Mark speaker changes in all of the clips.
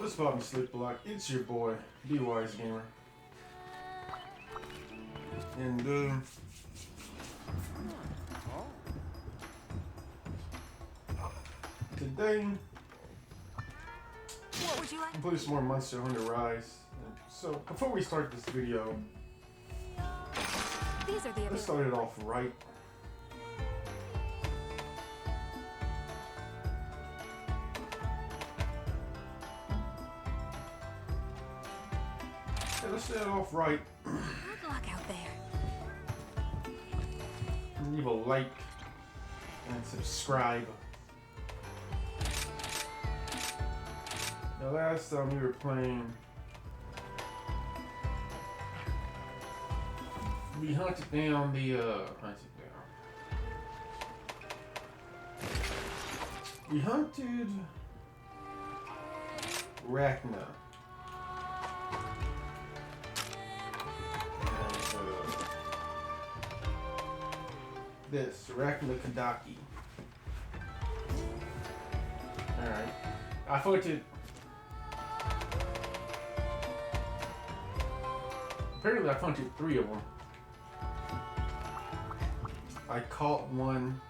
Speaker 1: What's poppin', Slick Block? It's your boy, D.W.G Gamer. And, today,
Speaker 2: What would you like?
Speaker 1: I'm playing some more Monster Hunter Rise. And so, before we start this video,
Speaker 2: These are the
Speaker 1: let's start it off right. Yeah, let's start it off right.
Speaker 2: Good luck out there.
Speaker 1: Leave a like and subscribe. Now, last time we were playing, we hunted down the we hunted Rachna. This Rachna Kadaki. Alright. I hunted. Apparently I hunted 3 of them. I caught 1.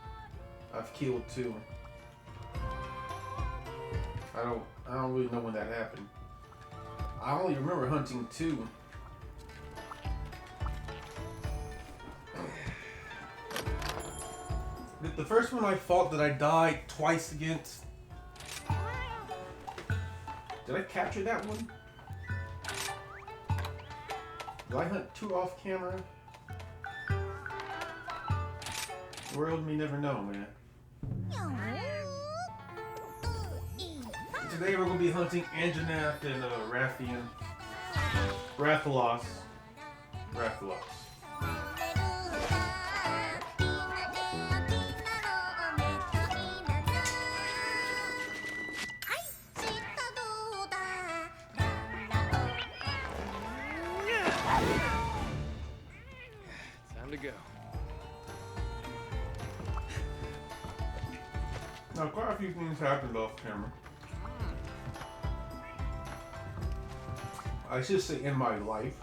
Speaker 1: I've killed 2. I don't really know when that happened. I only remember hunting 2. The first one I fought that I died twice against. Did I capture that one? Did I hunt 2 off camera? World may never know, man. Today we're gonna be hunting Anjanath and Rathian. Rathalos.
Speaker 3: Time to go.
Speaker 1: Now, quite a few things happened off camera. I should say in my life.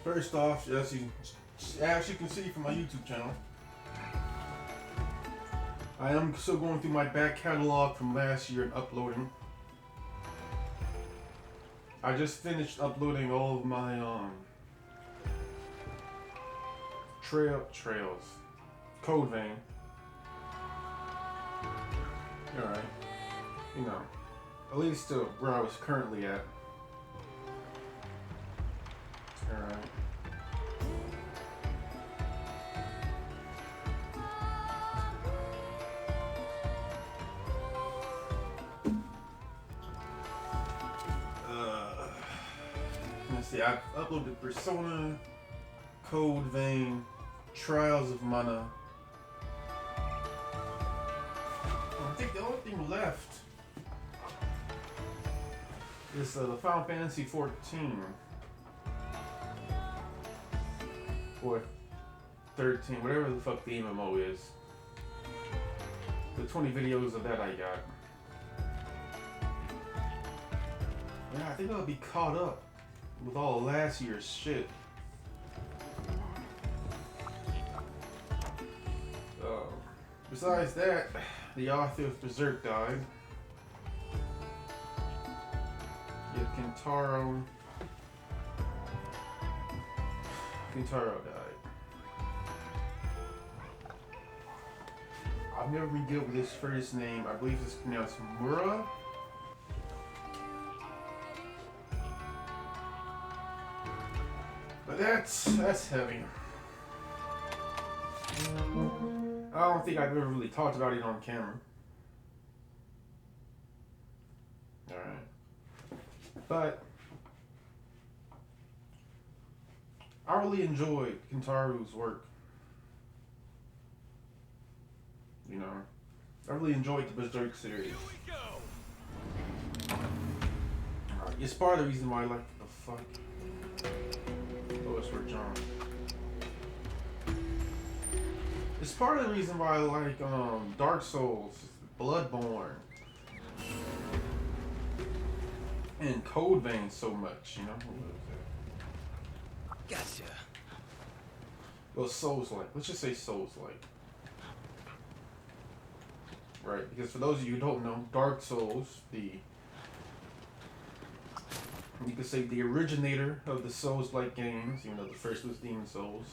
Speaker 1: First off, as you can see from my YouTube channel, I am still going through my back catalog from last year and uploading. I just finished uploading all of my trails, Code Vein. Alright, you know, at least where I was currently at. Alright. Let's see, I've uploaded Persona, Code Vein, Trials of Mana. I think the only thing left is the Final Fantasy 14 or 13, whatever the fuck the MMO is. The 20 videos of that I got. Yeah, I think I'll be caught up with all of last year's shit. Besides that, the author of Berserk died. Yet Kentaro died. I've never been good with his first name. I believe it's pronounced Mura. But that's heavy. I don't think I've ever really talked about it on camera. Alright. But I really enjoyed Kentaro's work. You know, I really enjoyed the Berserk series. It's part of the reason why I like the fuck. Oh, it's for John. It's part of the reason why I like Dark Souls, Bloodborne, and Code Vein so much, you know?
Speaker 3: Gotcha.
Speaker 1: Well, Souls-like. Let's just say Souls-like. Right, because for those of you who don't know, Dark Souls, you could say the originator of the Souls-like games, even though the first was Demon Souls,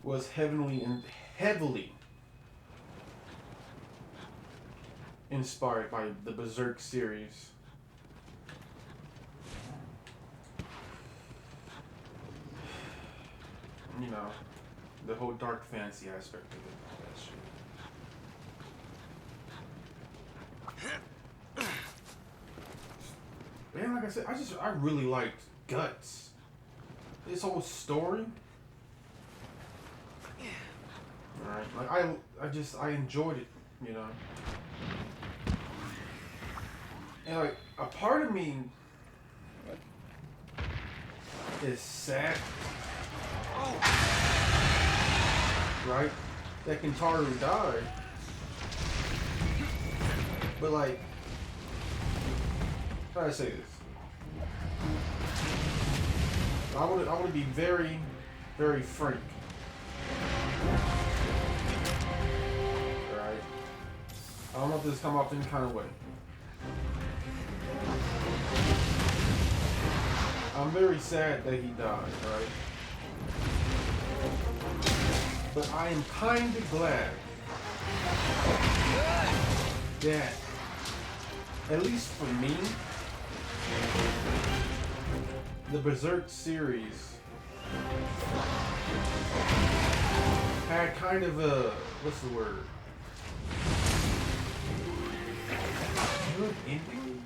Speaker 1: was heavily inspired by the Berserk series. You know, the whole dark fantasy aspect of it, all that shit. Man, like I said, I really liked Guts. This whole story. Alright, like I enjoyed it, you know. And like a part of me is sad. Right? That Kentaro died. But like, how do I say this? I want to be very, very frank. Alright? I don't know if this come off any kind of way. I'm very sad that he died, right? But I am kind of glad that, at least for me, the Berserk series had kind of a, what's the word? Good ending?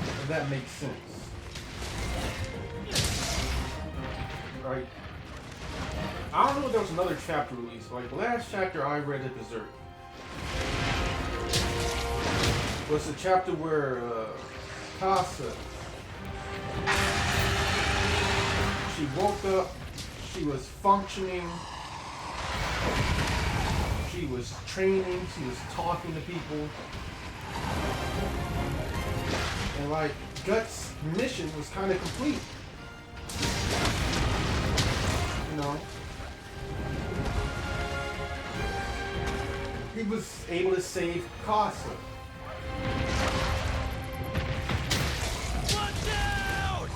Speaker 1: If that makes sense. Right? I don't know if there was another chapter released, but like the last chapter I read at Berserk was the chapter where Casa, she woke up, she was functioning, she was training, she was talking to people, and like Guts' mission was kind of complete, you know. He was able to save Casa.
Speaker 3: Watch out!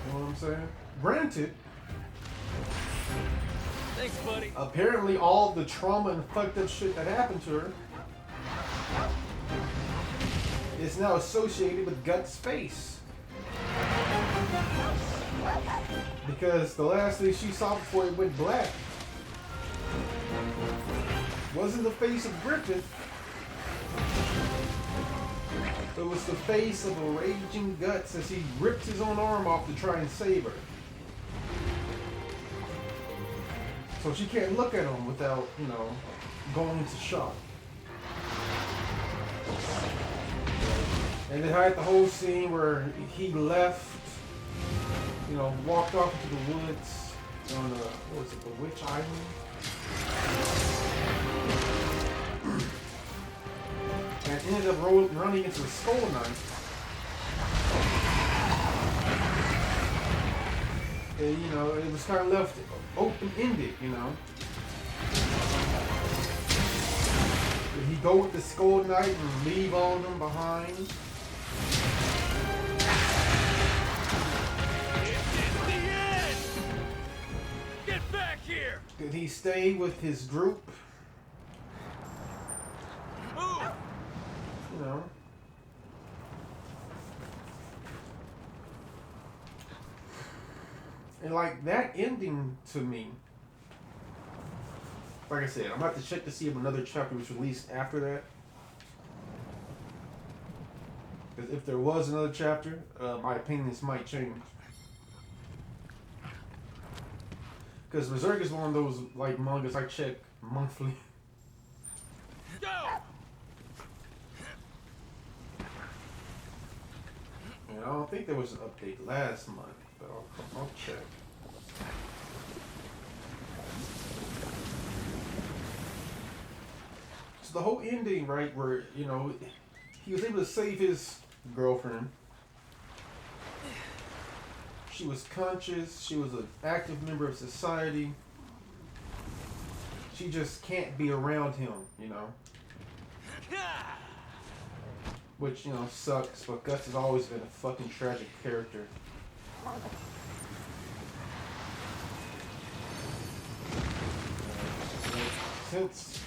Speaker 1: You know what I'm saying? Granted,
Speaker 3: Thanks, buddy.
Speaker 1: apparently all the trauma and fucked up shit that happened to her is now associated with Guts' face. Because the last thing she saw before it went black wasn't the face of Griffith. It was the face of a raging Guts as he ripped his own arm off to try and save her. So she can't look at him without, you know, going into shock. And they had the whole scene where he left, you know, walked off into the woods on what was it, the Witch Island? And ended up running into a skull knife. And, you know, it was kind of left open-ended, you know. Did he go with the skull knife and leave all of them behind?
Speaker 3: Get back here!
Speaker 1: Did he stay with his group?
Speaker 3: Move!
Speaker 1: You know. And like that ending to me, like I said, I'm about to check to see if another chapter was released after that. Because if there was another chapter, my opinions might change. Because Berserk is one of those like mangas I check monthly.
Speaker 3: Go!
Speaker 1: don't think there was an update last month, but I'll check. So the whole ending, right, where, you know, he was able to save his girlfriend. She was conscious. She was an active member of society. She just can't be around him, you know. Which, you know, sucks, but Gus has always been a fucking tragic character. Since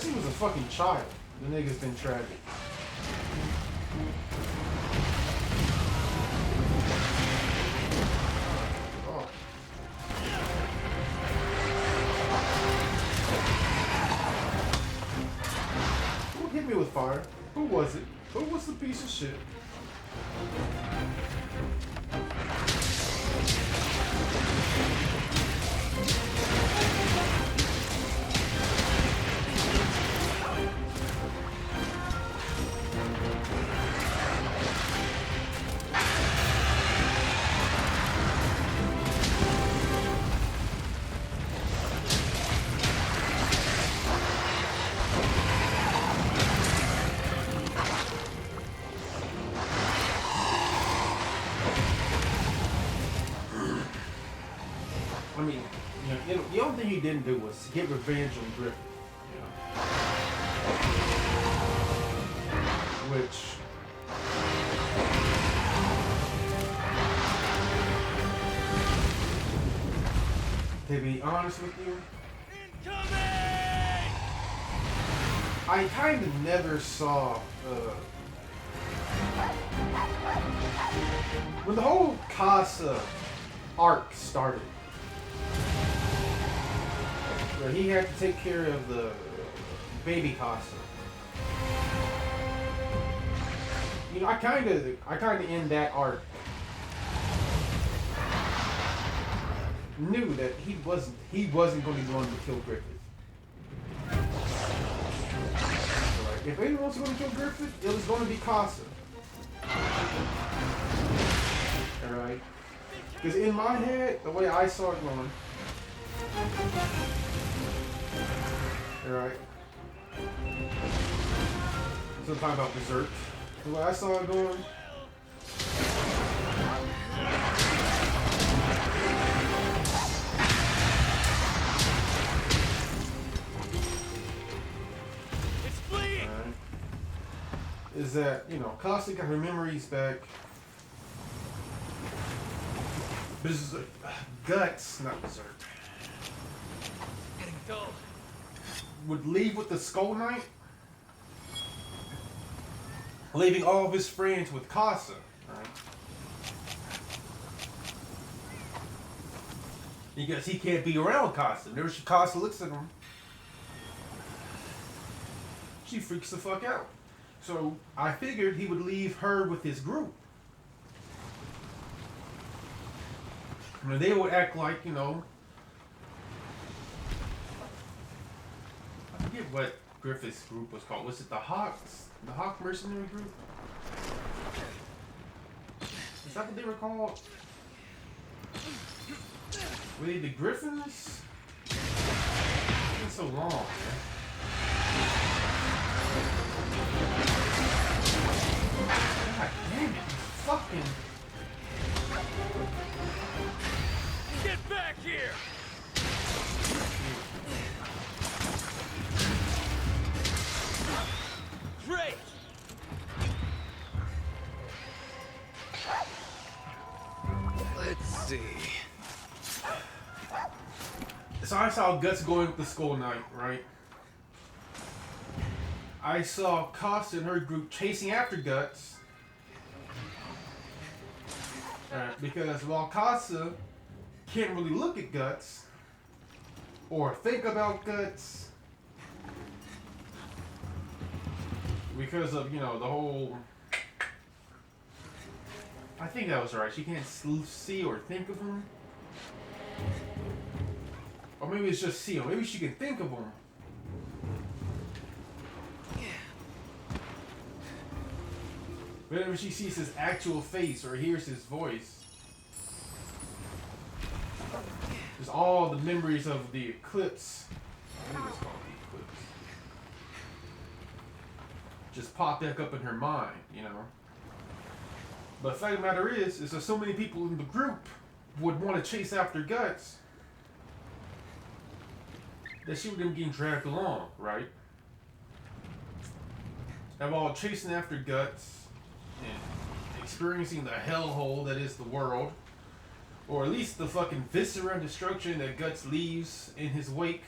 Speaker 1: he was a fucking child, the nigga's been tragic. Oh. Who hit me with fire? Who was it? Who was the piece of shit? I mean, you know, the only thing he didn't do was get revenge on Griffin. You know? Which, to be honest with you,
Speaker 3: Incoming!
Speaker 1: I kind of never saw when the whole Casa arc started. Where he had to take care of the baby Casa. You know, I kind of in that arc knew that he wasn't going to be the one to kill Griffith. Like, if anyone was going to kill Griffith, it was going to be Casa. All right, because in my head, the way I saw it going. Alright. So I'm talking about Berserk. The way I saw it going.
Speaker 3: It's bleeding!
Speaker 1: Is that, you know, Casa got her memories back. Berserk. Guts, not Berserk.
Speaker 3: Getting dull.
Speaker 1: Would leave with the Skull Knight, leaving all of his friends with Casa, right? Because he can't be around Casa. Whenever Casa looks at him, she freaks the fuck out. So I figured he would leave her with his group. And they would act like, you know, I forget what Griffith's group was called. Was it the Hawks? The Hawk Mercenary Group? Is that what they were called? Were they the Griffins? It's been so long, man. God damn it, fucking...
Speaker 3: Get back here! Great! Let's see.
Speaker 1: So I saw Guts going with the Skull Knight, right? I saw Costa and her group chasing after Guts. Because while Costa can't really look at Guts or think about Guts because of, you know, the whole... I think that was right. She can't see or think of him. Or maybe it's just see him. Maybe she can think of him. Whenever she sees his actual face or hears his voice, just all the memories of the eclipse, I think it's called the eclipse, just pop back up in her mind, you know. But the fact of the matter is that so many people in the group would want to chase after Guts that she would end up getting dragged along, right? And while chasing after Guts and experiencing the hellhole that is the world, or at least the fucking viscera and destruction that Guts leaves in his wake,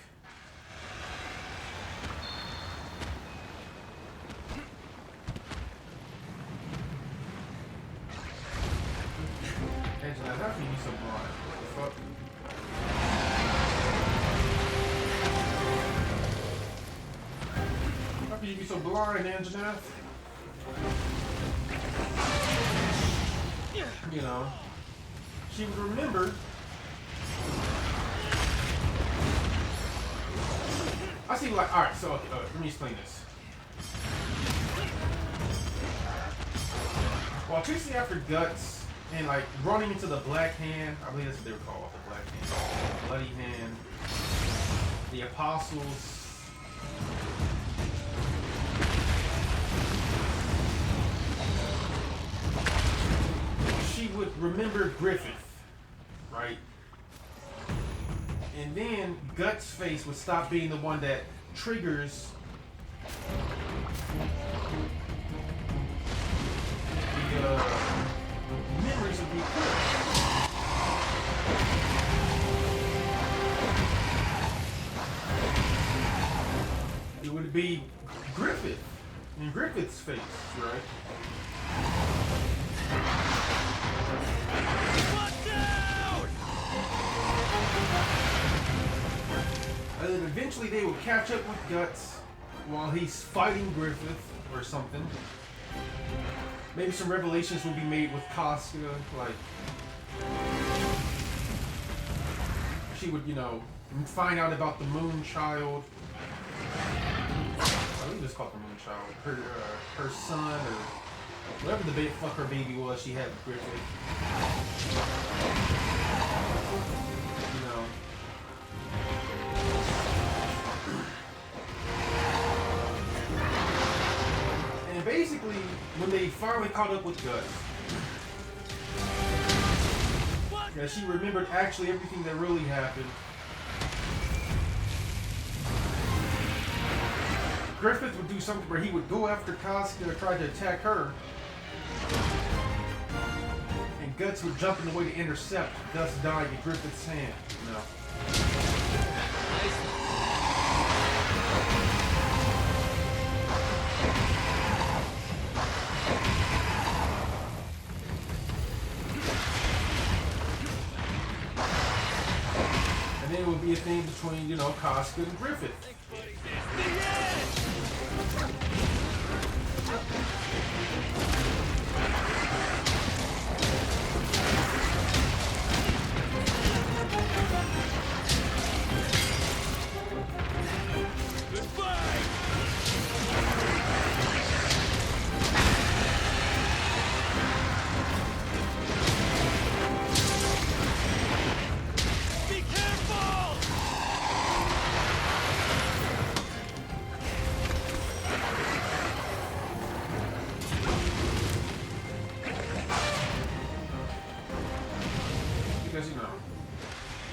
Speaker 1: Angela, how can you be so blind? What the fuck? How can you be so blind, Angela? You know, she would remember. I see, like, alright, so, okay, let me explain this. While chasing after Guts and, like, running into the Black Hand, I believe that's what they were called, the Black Hand, the Bloody Hand, the Apostles. She would remember Griffith, right? And then Guts' face would stop being the one that triggers the memories of the eclipse. It would be Griffith in Griffith's face, right? And then eventually they will catch up with Guts while he's fighting Griffith or something. Maybe some revelations will be made with Casca, like she would, you know, find out about the Moonchild. I believe it's called the Moonchild. Her son or whatever the fuck her baby was she had with Griffith. You know. And basically, when they finally caught up with Guts, yeah, she remembered actually everything that really happened. Griffith would do something where he would go after Casca to try to attack her. And Guts would jump in the way to intercept, thus dying in Griffith's hand. You know. And then it would be a thing between, you know, Casca and Griffith. Because, you know,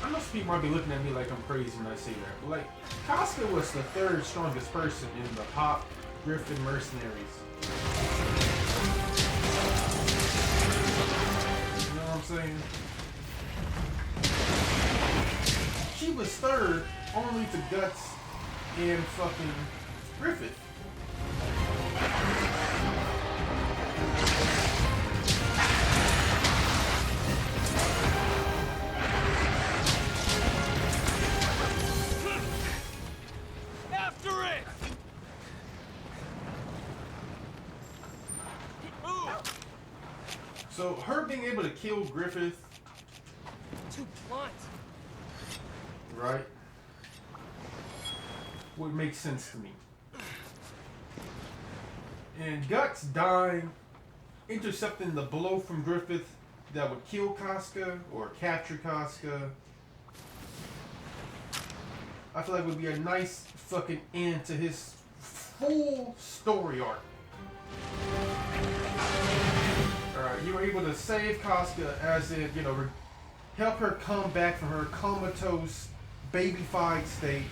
Speaker 1: I know some people might be looking at me like I'm crazy when I say that, but like, Casca was the third strongest person in the Hawk Griffin mercenaries. You know what I'm saying? She was third only to Guts and fucking Griffith.
Speaker 3: After it!
Speaker 1: So her being able to kill Griffith,
Speaker 3: Too blunt.
Speaker 1: right, would make sense to me. And Guts dying intercepting the blow from Griffith that would kill Casca or capture Casca. I feel like it would be a nice fucking end to his full story arc. Alright, you were able to save Casca, as in, you know, help her come back from her comatose, baby-fied state.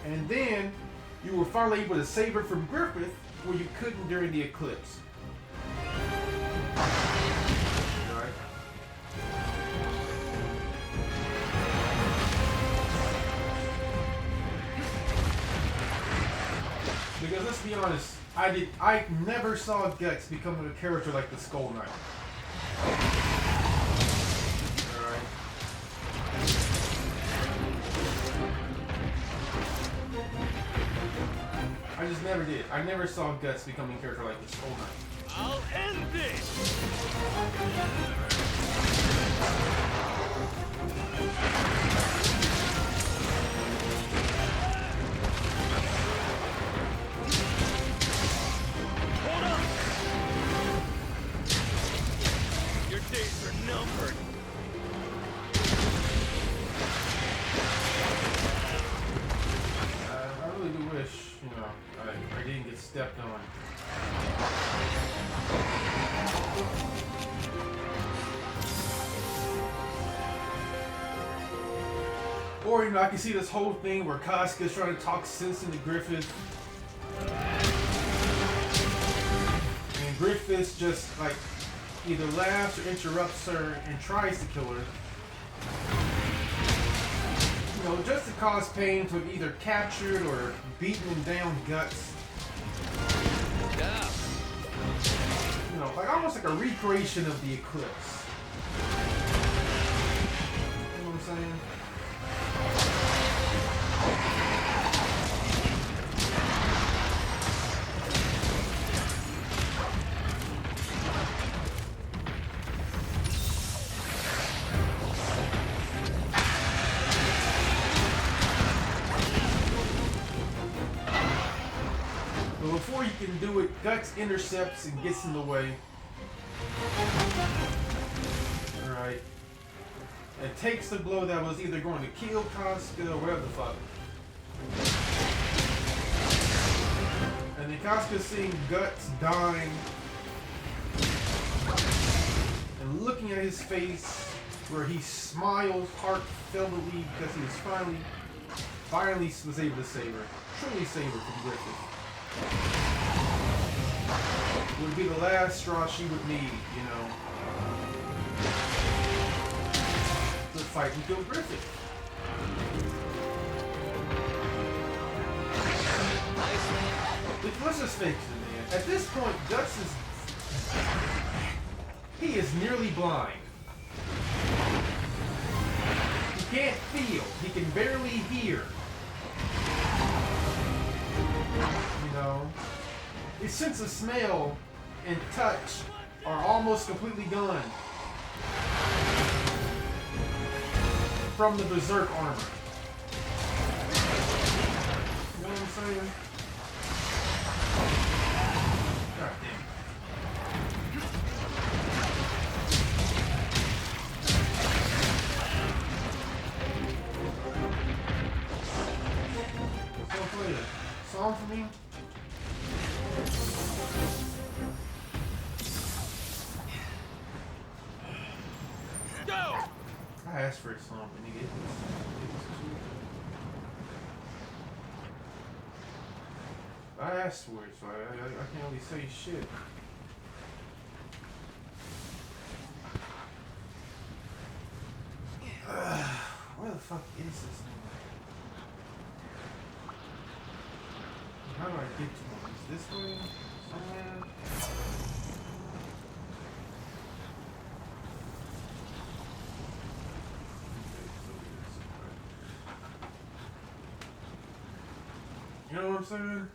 Speaker 1: And then, you were finally able to save her from Griffith, where you couldn't during the eclipse. Alright. Because let's be honest, I never saw Guts become a character like the Skull Knight. Alright. I just never did. I never saw Guts becoming a character like the Skull Knight.
Speaker 3: I'll end this! Hold on! Your days are numbered.
Speaker 1: I really do wish, you know, I didn't get stepped on. Or, you know, I can see this whole thing where Casca's trying to talk sense into Griffith. And Griffith just, like, either laughs or interrupts her and tries to kill her. You know, just to cause pain to have either captured or beaten him down Guts.
Speaker 3: Yeah.
Speaker 1: You know, like almost like a recreation of the eclipse. You know what I'm saying? But before you can do it, Guts intercepts and gets in the way. Alright. And takes the blow that was either going to kill Casca or whatever the fuck. And then Casca's seeing Guts dying and looking at his face where he smiles heartfeltly because he was finally was able to save her. Truly save her from Griffith. Would be the last straw she would need, you know, to fight and kill Griffith. Let's just face it, man. At this point, Guts he is nearly blind. He can't feel. He can barely hear. You know, his sense of smell and touch are almost completely gone from the Berserk armor. You know what I'm saying? God damn. So play a song for me.
Speaker 3: Go!
Speaker 1: I asked for a song, but nigga. I asked for it, so I can't really say shit. Where the fuck is this thing? How do I get to him? Is this way? Somewhere? You know what I'm saying?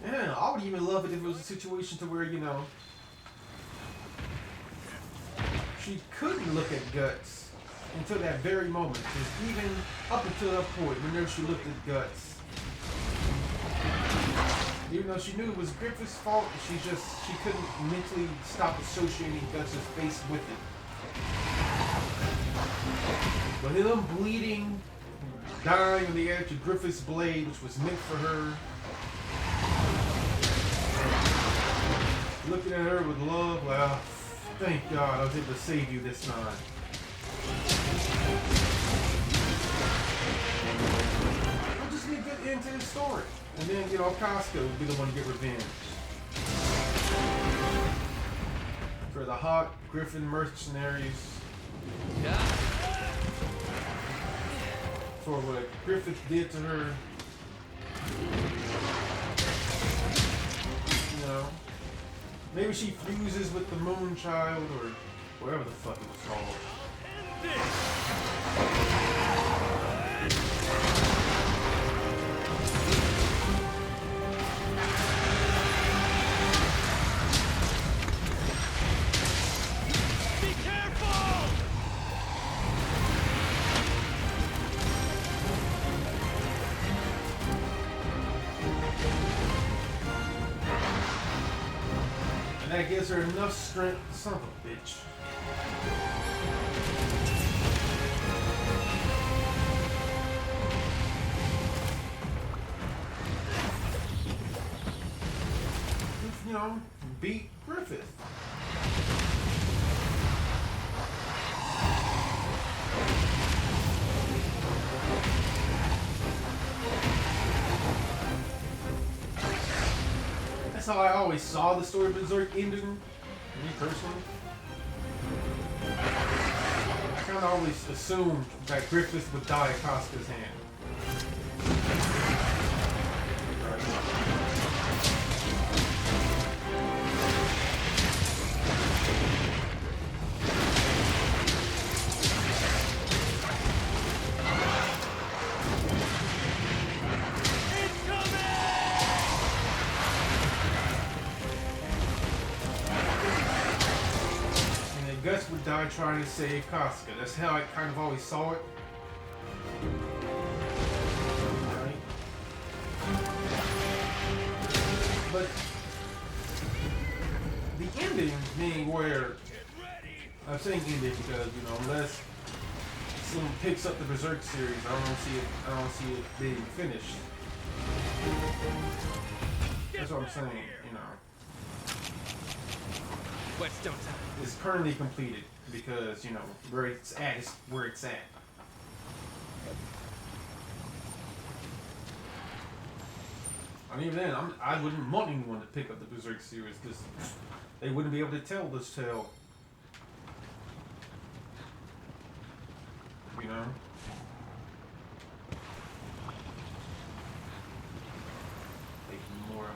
Speaker 1: Yeah, I would even love it if it was a situation to where, you know, she couldn't look at Guts until that very moment. Because even up until that point, whenever she looked at Guts, Even though she knew it was Griffith's fault, she couldn't mentally stop associating Guts' face with it. But him bleeding, dying on the edge of Griffith's blade, which was meant for her, looking at her with love, like, oh, thank God I was able to save you this time. We'll just need to get into the story. And then, you know, Casca would be the one to get revenge. For the hot Griffin mercenaries.
Speaker 3: Yeah.
Speaker 1: For what Griffith did to her. You know. Maybe she fuses with the Moon Child or whatever the fuck it was called. That gives her enough strength. Son of a bitch. You know, beat Griffith. That's how I always saw the story of Berserk ending, me personally. I kind of always assumed that Griffith would die at Casca's hand. Guts would die trying to save Casca. That's how I kind of always saw it. Right. But the ending being where I'm saying ending because, you know, unless someone picks up the Berserk series, I don't see it being finished. That's what I'm saying, you know.
Speaker 3: Whetstone time.
Speaker 1: Is currently completed because, you know, where it's at is where it's at. I mean, even then, I wouldn't want anyone to pick up the Berserk series because they wouldn't be able to tell this tale. You know? Taking more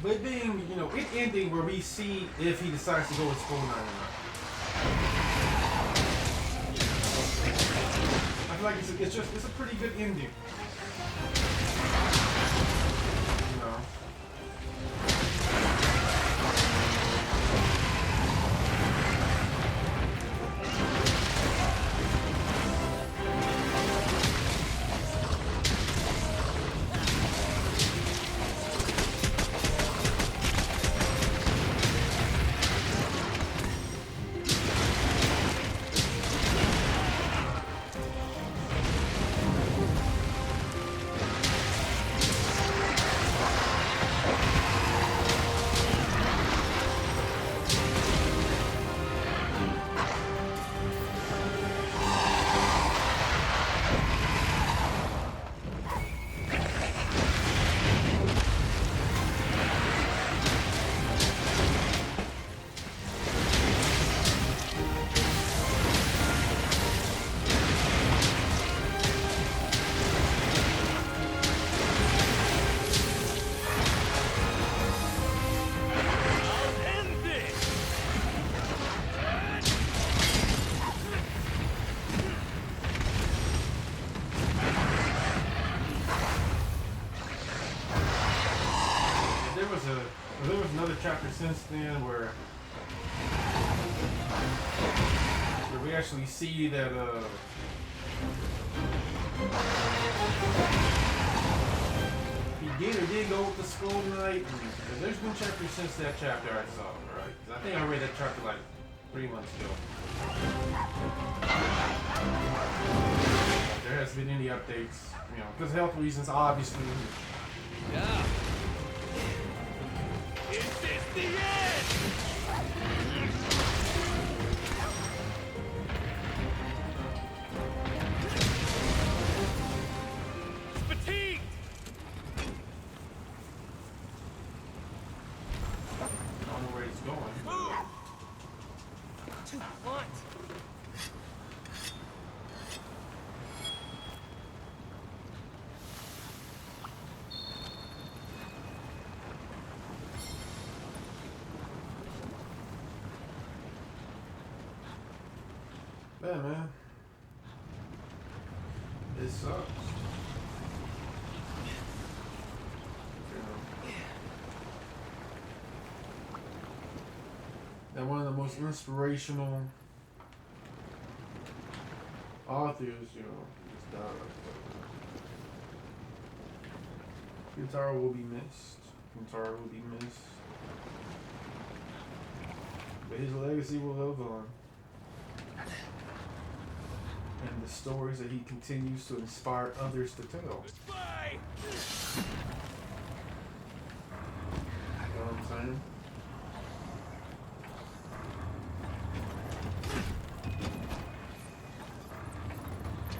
Speaker 1: But being, you know, it ending where we see if he decides to go with Skull Knight or not. I feel like it's a pretty good ending. You know. there was another chapter since then where we actually see that he did or did go with the Skull Knight. And there's been chapters since that chapter I saw, right? 'Cause I think I read that chapter like 3 months ago. There hasn't been any updates, you know, because of health reasons, obviously.
Speaker 3: Yeah. Is this the end? Fatigued.
Speaker 1: I don't know where he's going.
Speaker 3: Move. Too blunt.
Speaker 1: Yeah, man. It sucks. And one of the most inspirational authors, you know, just died. Guitar will be missed. Guitar will be missed. But his legacy will live on. And the stories that he continues to inspire others to tell.
Speaker 3: Bye.
Speaker 1: You know what I'm saying?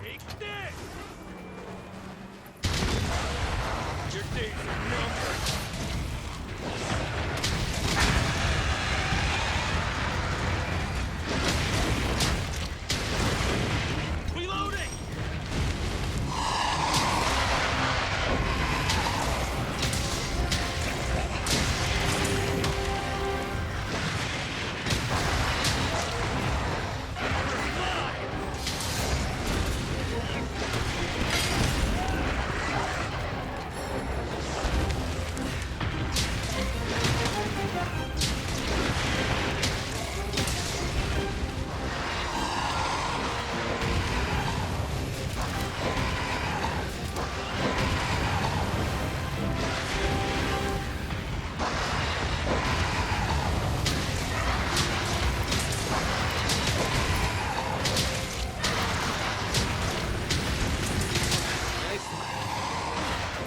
Speaker 3: Take this. Your days are numbered. Reloading.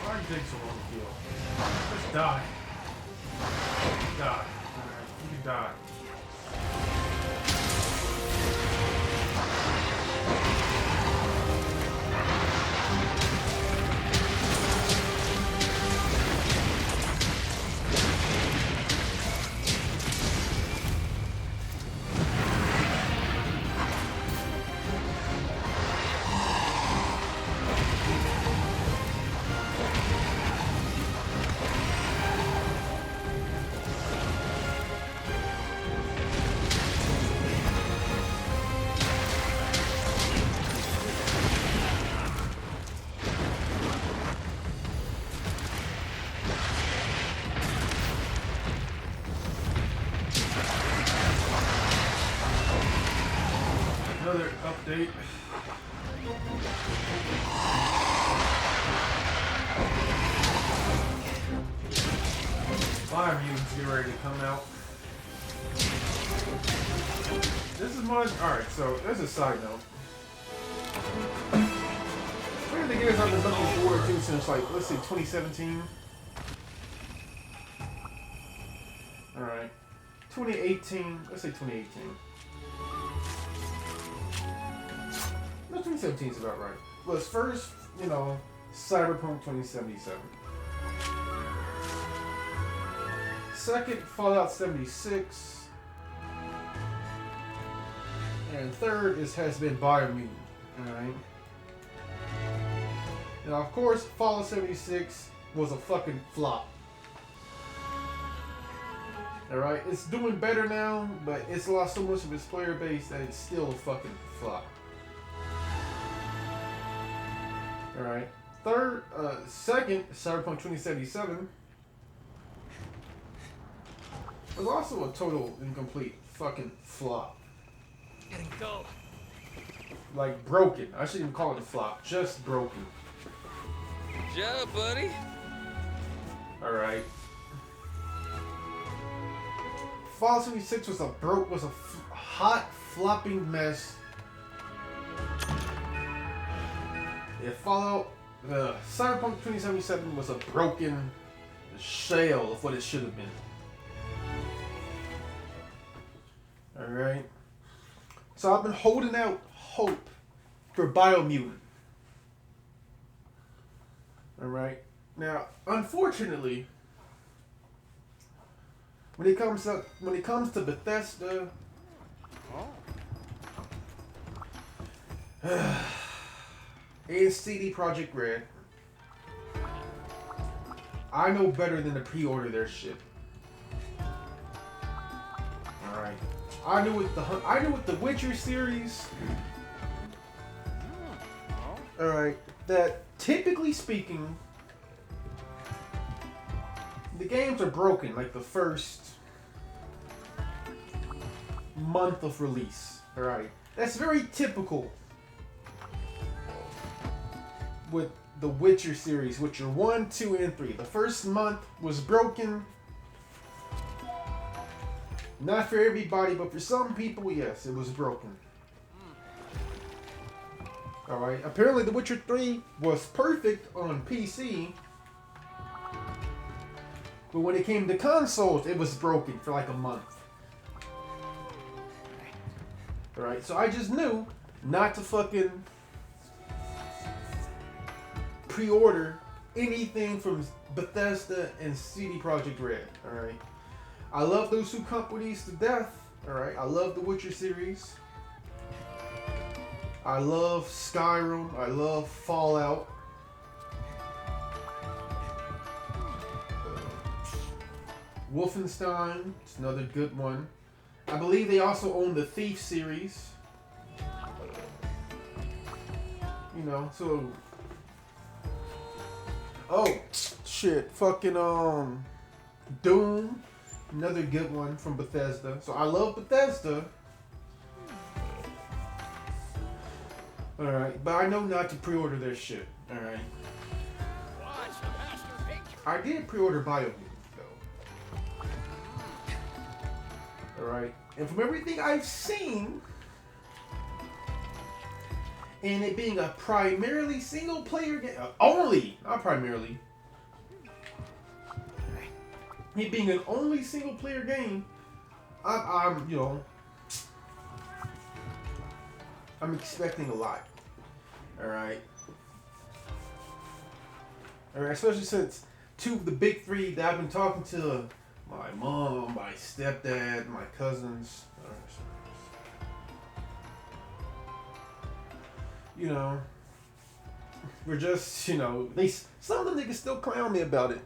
Speaker 1: Why did it take so long to kill? Just die. Die. Alright, you can die. Another update. Fire mutants get ready to come out. This is one. Alright, so there's a side note. One of the games I've been looking forward to since, like, let's say 2017. Alright. 2018. Let's say 2018. No, 2017 is about right. Was first, you know, Cyberpunk 2077. Second, Fallout 76. And third has been Biomutant. Alright? Now, of course, Fallout 76 was a fucking flop. Alright? It's doing better now, but it's lost so much of its player base that it's still a fucking flop. Alright. Second, Cyberpunk 2077 was also a total incomplete fucking flop.
Speaker 3: Getting dull.
Speaker 1: Like broken. I shouldn't even call it a flop. Just broken.
Speaker 3: Good job, buddy.
Speaker 1: Alright. Fallout 76 was a hot flopping mess. If Fallout Cyberpunk 2077 was a broken shell of what it should have been. Alright. So I've been holding out hope for Biomutant. Alright. Now, unfortunately, when it comes to Bethesda, and CD Projekt Red, I know better than to pre-order their shit. All right, I knew with the Witcher series. All right, that typically speaking, the games are broken like the first month of release. All right, that's very typical with the Witcher series, Witcher 1, 2, and 3. The first month was broken. Not for everybody, but for some people, yes, it was broken. Alright, apparently The Witcher 3 was perfect on PC. But when it came to consoles, it was broken for like a month. Alright, so I just knew not to fucking pre-order anything from Bethesda and CD Projekt Red. Alright. I love those two companies to death. Alright. I love the Witcher series. I love Skyrim. I love Fallout. Wolfenstein. It's another good one. I believe they also own the Thief series. You know, so. Oh, shit. Fucking, Doom. Another good one from Bethesda. So I love Bethesda. Alright, but I know not to pre-order their shit. Alright. I did pre-order Biomutant, though. Alright. And from everything I've seen, and it being a primarily single-player game, only, not primarily, it being an only single-player game, I'm expecting a lot. Alright. Alright, especially since two of the big three that I've been talking to, my mom, my stepdad, my cousins, you know, we're just, you know, some of them niggas still clown me about it.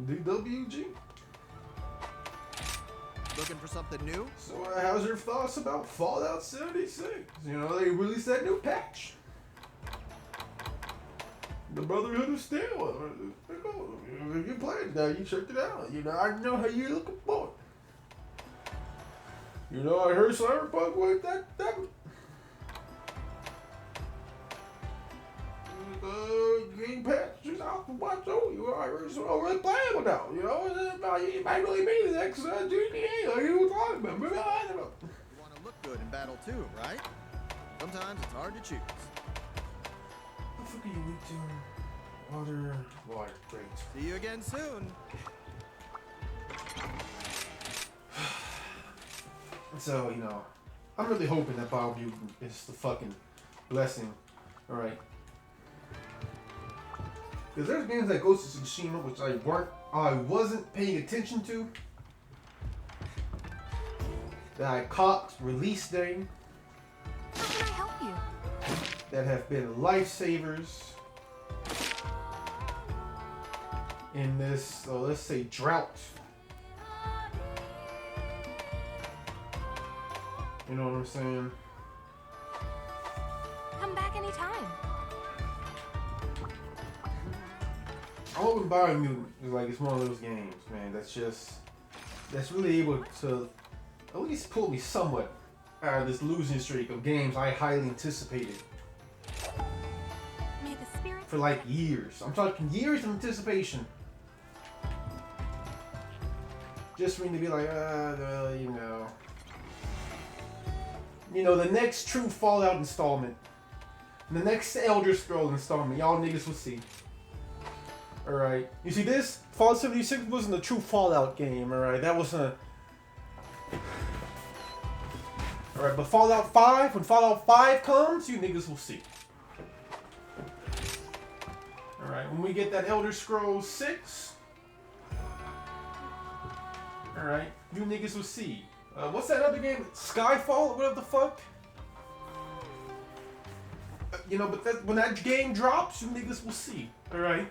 Speaker 1: D.W.G.
Speaker 4: Looking for something new?
Speaker 1: So, how's your thoughts about Fallout 76? You know, they released that new patch. The Brotherhood of Steel. If you played that, you checked it out. You know, I know how you're looking for it. You know, I heard Cyberpunk with that game patches out to watch over you. I heard so really playing with now. You know, it might really be the next GTA. Like you were talking about.
Speaker 4: You want to look good in battle too, right? Sometimes it's hard to choose.
Speaker 1: What the fuck are you weak to? Water, great.
Speaker 4: See you again soon.
Speaker 1: So, you know, I'm really hoping that Biomutant is the fucking blessing. Alright. Because there's games like Ghost of Tsushima, which I wasn't paying attention to, that I caught release day,
Speaker 2: How can I help you?
Speaker 1: that have been lifesavers in this, let's say, drought. You know what I'm saying?
Speaker 2: Come back anytime.
Speaker 1: All Open Biomutant is like, it's one of those games, man, that's really able to at least pull me somewhat out of this losing streak of games I highly anticipated
Speaker 2: May the spirit
Speaker 1: for like years. I'm talking years of anticipation. Just for me to be like, you know, the next true Fallout installment, the next Elder Scrolls installment, y'all niggas will see. Alright, you see this? Fallout 76 wasn't a true Fallout game, alright? That wasn't a... Alright, but Fallout 5, when Fallout 5 comes, you niggas will see. Alright, when we get that Elder Scrolls 6, alright, you niggas will see. What's that other game? Skyfall? Whatever the fuck? You know, but that, when that game drops, you niggas will see. Alright?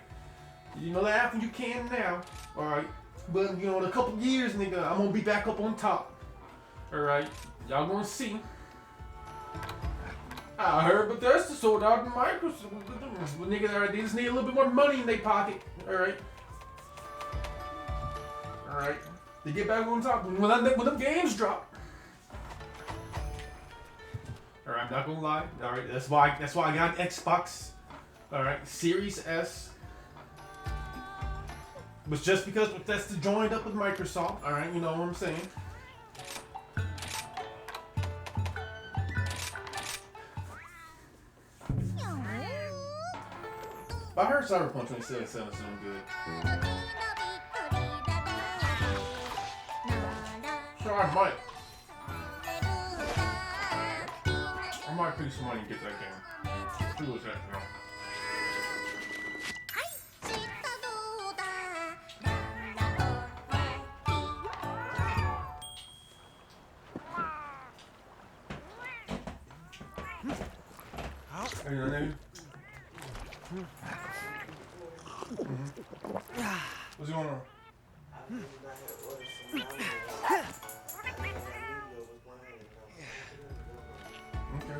Speaker 1: You know, laugh when you can now. Alright? But, you know, in a couple years, nigga, I'm gonna be back up on top. Alright? Y'all gonna see. I heard Bethesda sold out in Microsoft. But nigga, alright, they just need a little bit more money in their pocket. Alright? Alright? They get back on top when them games drop. Alright, I'm not gonna lie. Alright, that's why I got an Xbox. Alright, Series S. But just because Bethesda joined up with Microsoft, alright, you know what I'm saying. I heard Cyberpunk 2077 sound good. So I might pay some money and get that game. Who was that now? Hey, you know, nigga? What's going on? Okay.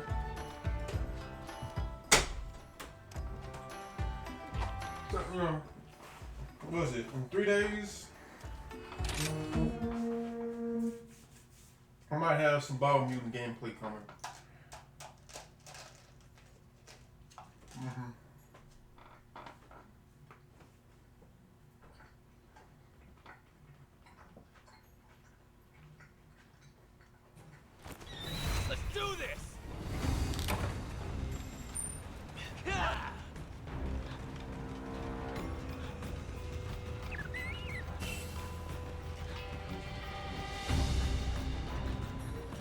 Speaker 1: So, you know, what was it? In 3 days, I might have some Biomutant gameplay coming.
Speaker 3: Let's do this!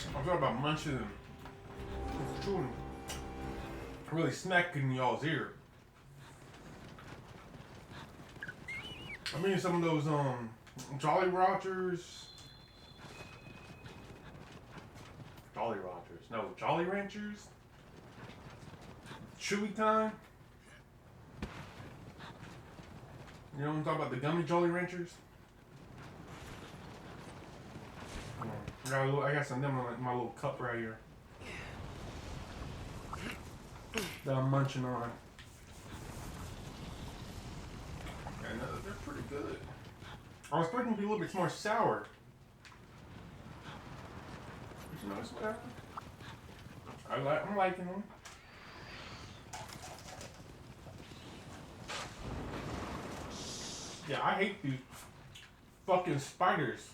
Speaker 1: I'm talking about munching and chewing, really smacking y'all's ear. I mean, some of those Jolly Ranchers, Jolly Ranchers, Chewy Time. You know what I'm talking about? The gummy Jolly Ranchers. I got some of them in my little cup right here that I'm munching on. And they're pretty good. I was expecting to be a little bit more sour. Did you notice what happened? I'm liking them. Yeah, I hate these fucking spiders.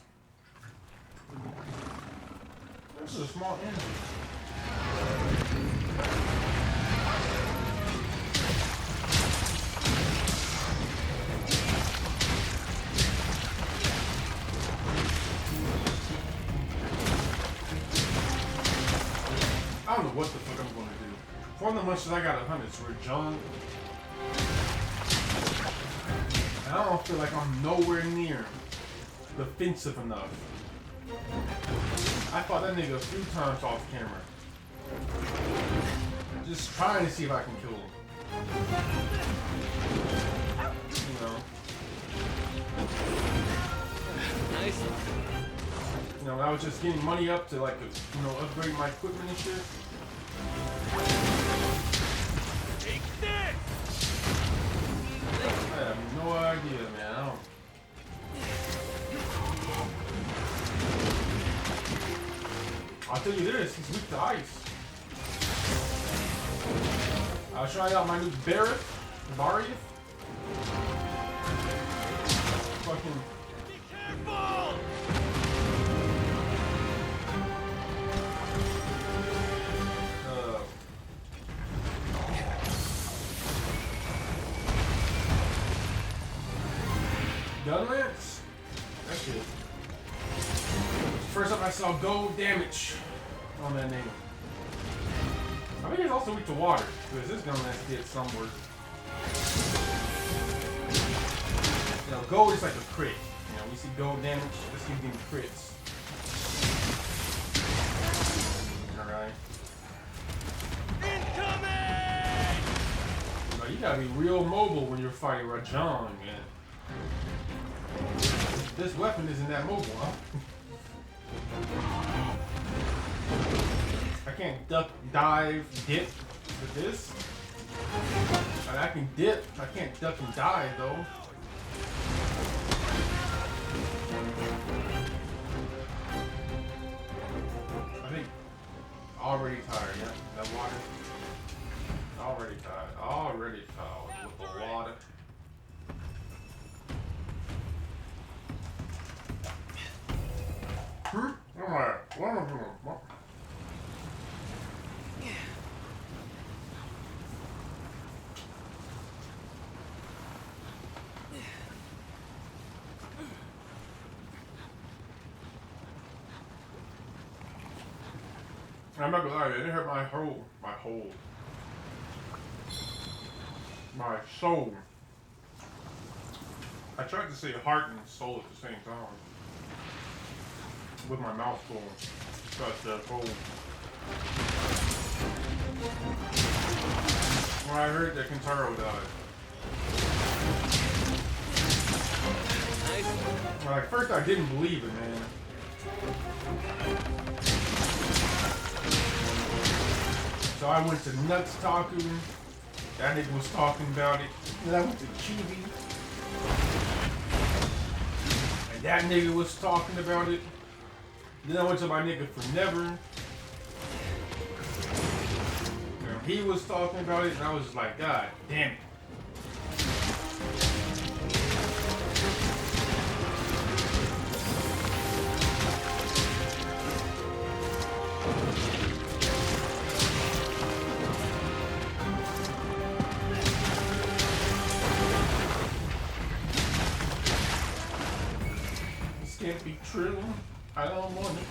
Speaker 1: This is a small engine. I don't know what the fuck I'm gonna do. One of the munches I got 100s were junk. And I don't feel like I'm nowhere near defensive enough. I fought that nigga a few times off camera. Just trying to see if I can kill him. You know.
Speaker 3: Nice.
Speaker 1: You know, I was just getting money up to like, you know, upgrade my equipment and shit.
Speaker 3: Take this!
Speaker 1: I have no tell you this, he's weak to ice. I'll try out my new Barith. Fucking.
Speaker 3: Be careful!
Speaker 1: Gun lance? That shit. First up, I saw gold damage on that name. I think it's also weak to water, because this gun lance did some work. You know, gold is like a crit. You know, we see gold damage, let's keep getting crits. Alright.
Speaker 3: Incoming!
Speaker 1: You know, you gotta be real mobile when you're fighting Rajan, man. This weapon isn't that mobile, huh? I can't duck, dive, dip with this. I can dip, I can't duck and dive though. I think already tired, yeah. That water. Already tired with the water. Alright, what am I doing? What? I'm not gonna lie, it didn't hurt my soul. I tried to say heart and soul at the same time. With my mouth full. But cold. When I heard that Kentaro died.
Speaker 3: Nice.
Speaker 1: Well, at first I didn't believe it, man. So I went to Nuts Taku. That nigga was talking about it. Then I went to Chibi. And that nigga was talking about it. Then I went to my nigga for Never. And he was talking about it, and I was just like, God damn it. This can't be true. I don't want it.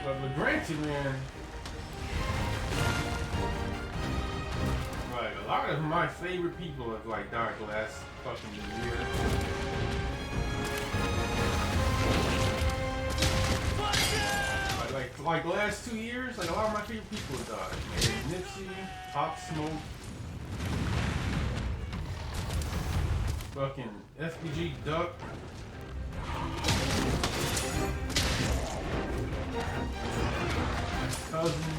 Speaker 1: But granted, man, like a lot of my favorite people have like died the last fucking year. Like the last 2 years, like a lot of my favorite people have died. Man, Nipsey, Pop Smoke, fucking FBG Duck. Cousin.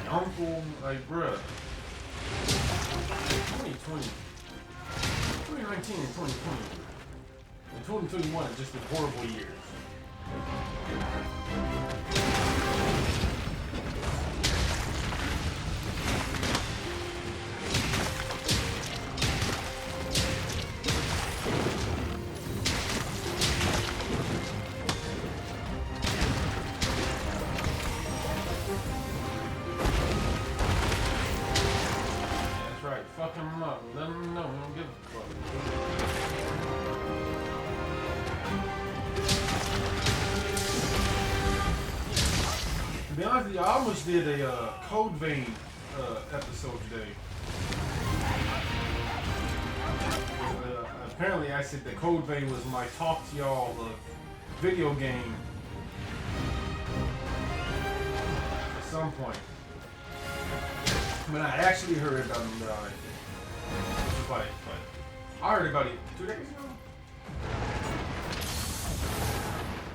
Speaker 1: Uncle, like bruh. 2020. 2019 and 2020. And 2021 are just been horrible years. Fuck him up. Let him know. We don't give a fuck. To be honest with you, I almost did a Code Vein episode today. Apparently, I said the Code Vein was my talk to y'all video game at some point. When I actually heard about him dying. But I heard about it 2 days ago?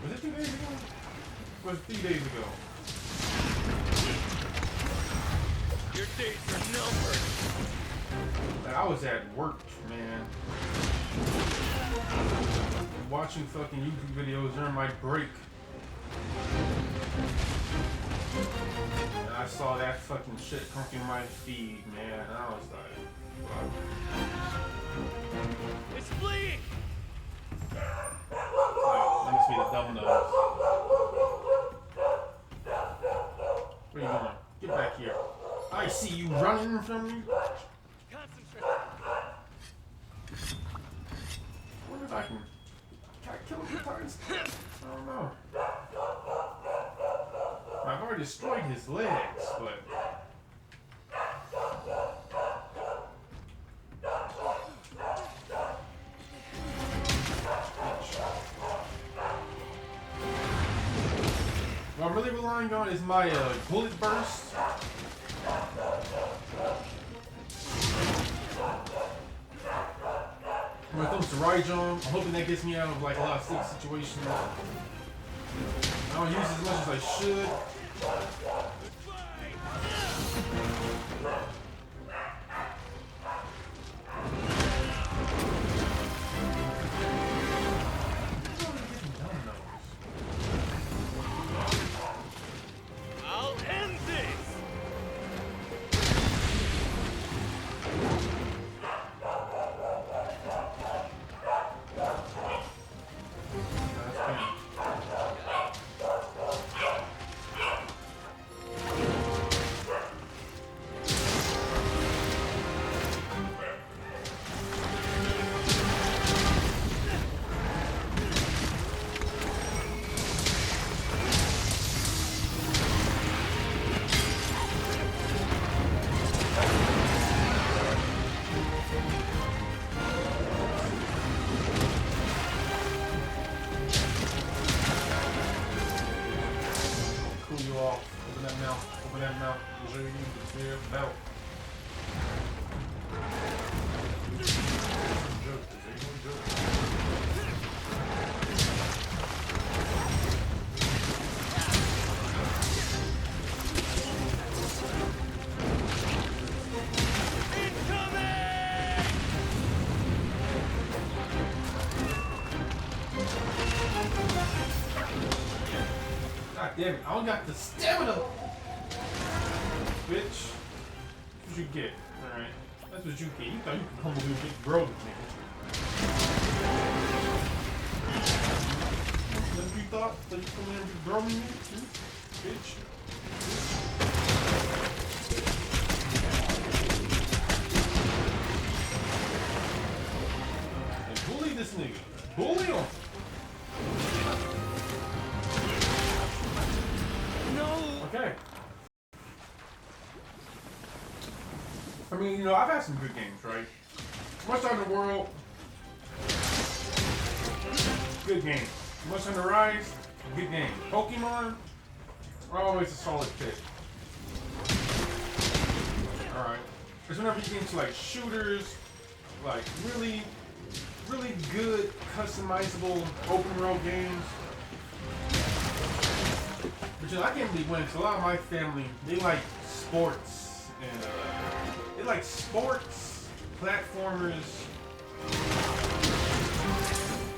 Speaker 1: Was it 2 days ago? Or was it 3 days ago?
Speaker 3: Your days are numbered.
Speaker 1: Like, I was at work, man. Watching fucking YouTube videos during my break. And I saw that fucking shit come through my feed, man. And I was like, wow.
Speaker 3: It's fleeing!
Speaker 1: Like, let me see the dumb nose. Where you going? Get back here. I see you running from me.
Speaker 3: Concentrate!
Speaker 1: I wonder if I can kill him 3 times. I don't know. I've already destroyed his legs, but... What I'm really relying on is my bullet burst. When it comes to Raijong, I'm hoping that gets me out of like a lot of stick situations. I don't use it as much as I should.
Speaker 3: I'll end this!
Speaker 1: God damn it, I don't got the stamina! Bitch. That's what you get, alright? That's what you get. You thought you could humble me big bro, nigga. That's what you thought? That you come in and big bro me, bitch? And bully this nigga. Bully him! Okay. I mean, you know, I've had some good games, right? Most Hunter World, good game. Most Hunter Rise, good game. Pokemon, always a solid pick. Alright. Because whenever you get into like shooters, like really good customizable open world games. But you know, I can't really win because a lot of my family, they like sports and they like sports, platformers,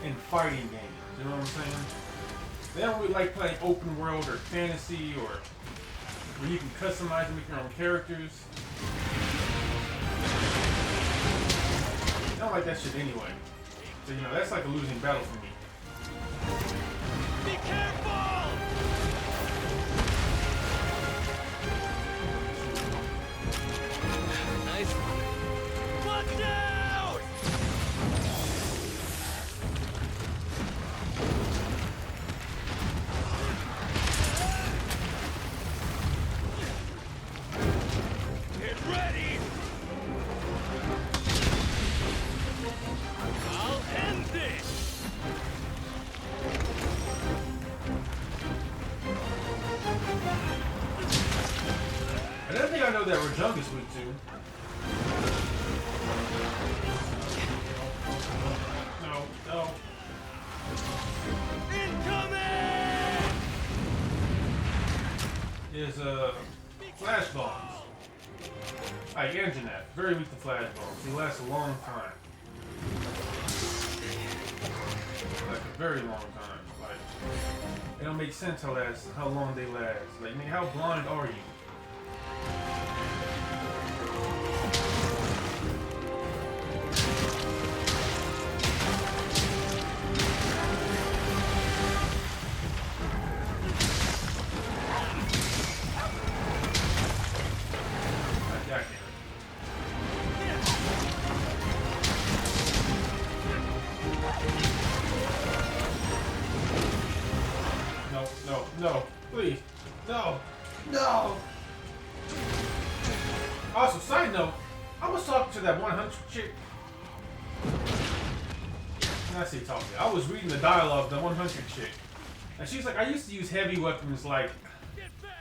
Speaker 1: and fighting games. You know what I'm saying? They don't really like playing open world or fantasy or where you can customize and make your own characters. I don't like that shit anyway. So you know, that's like a losing battle for me.
Speaker 3: Be careful! Nice one. Watch out! Get ready! I'll end this!
Speaker 1: I don't think I know that Rajunk is weak too. No.
Speaker 3: Incoming!
Speaker 1: Is flash bombs. Like engine that. Very weak to flash bombs. They last a long time. Like a very long time. Like it don't make sense how long they last. Like, man, how blind are you? No, please. No. No. Also, side note, I was talking to that 100 chick. I say talking. I was reading the dialogue of the 100 chick. And she's like, I used to use heavy weapons like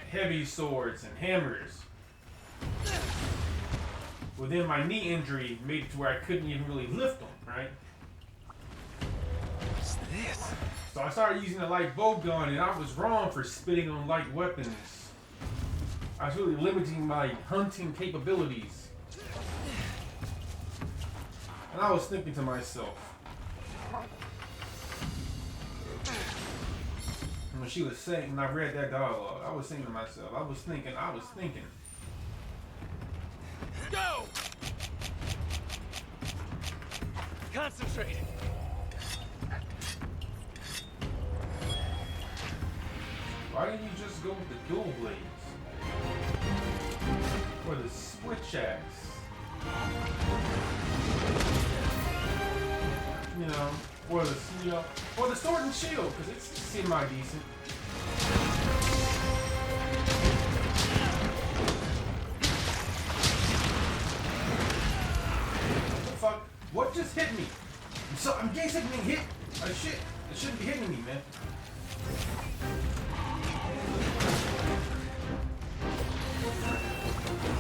Speaker 1: heavy swords and hammers. Well, then my knee injury made it to where I couldn't even really lift them, right?
Speaker 3: What's this?
Speaker 1: So I started using a light bow gun, and I was wrong for spitting on light weapons. I was really limiting my hunting capabilities. And I was thinking to myself, when she was saying, when I read that dialogue, I was thinking to myself, I was thinking.
Speaker 3: Go! Concentrate.
Speaker 1: Why didn't you just go with the dual blades? Or the switch axe? You know, or the sword and shield, because it's semi-decent. What the fuck? What just hit me? I'm getting something hit. Oh shit, it shouldn't be hitting me, man.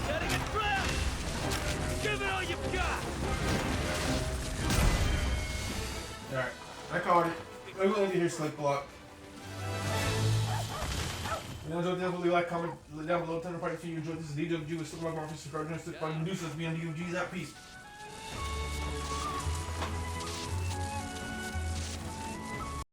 Speaker 3: Setting a trap! Give it all you've got!
Speaker 1: Alright, I caught it. I'm going to hear Slick Block. If you enjoyed the video, like, comment down below, tell me if you enjoyed this. D.W.G with Slick Block Mafia, subscribe to us, be on D.W.G's out. Peace.